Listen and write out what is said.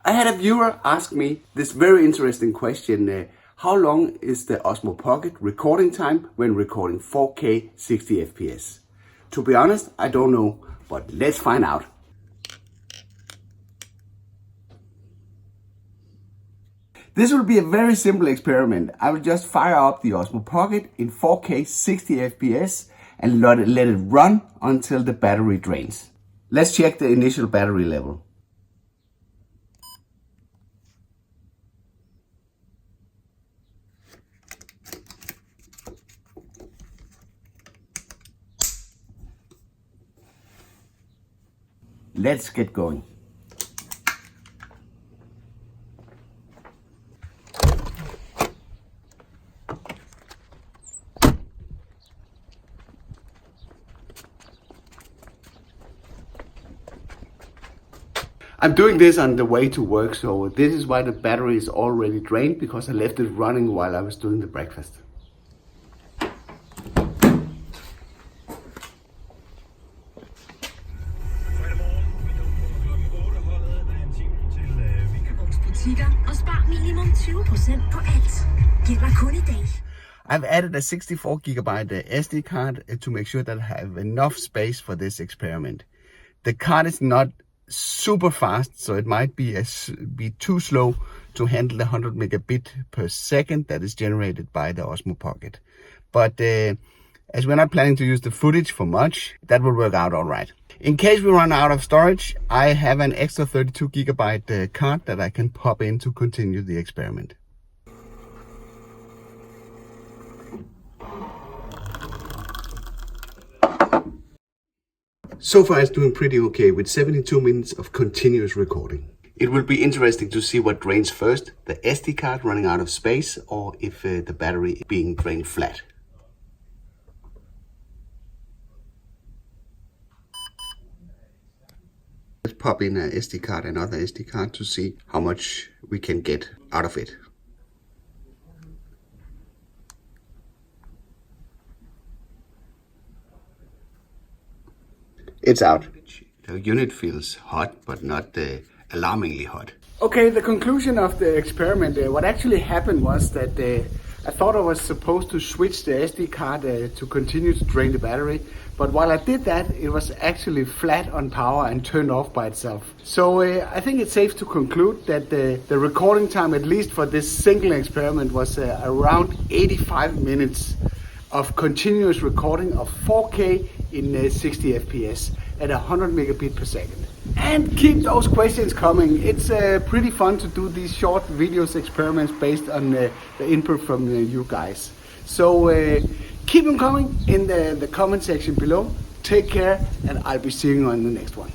I had a viewer ask me this very interesting question. How long is the Osmo Pocket recording time when recording 4K 60 FPS? To be honest, I don't know, but let's find out. This will be a very simple experiment. I will just fire up the Osmo Pocket in 4K 60 FPS and let it run until the battery drains. Let's check the initial battery level. Let's get going. I'm doing this on the way to work, so this is why the battery is already drained, because I left it running while I was doing the breakfast. I've added a 64GB SD card to make sure that I have enough space for this experiment. The card is not super fast, so it might be too slow to handle the 100 megabit per second that is generated by the Osmo Pocket. But as we're not planning to use the footage for much, that will work out all right. In case we run out of storage, I have an extra 32GB card that I can pop in to continue the experiment. So far it's doing pretty okay with 72 minutes of continuous recording. It will be interesting to see what drains first, the SD card running out of space or if the battery being drained flat. Let's pop in an SD card, another SD card, to see how much we can get out of it. It's out. The unit feels hot, but not alarmingly hot. Okay, the conclusion of the experiment, what actually happened was that I thought I was supposed to switch the SD card to continue to drain the battery, but while I did that, it was actually flat on power and turned off by itself. So I think it's safe to conclude that the recording time, at least for this single experiment, was around 85 minutes of continuous recording of 4K in 60 FPS at 100 megabit per second. And keep those questions coming. It's pretty fun to do these short videos experiments based on the input from you guys. So keep them coming in the comment section below. Take care, and I'll be seeing you on the next one.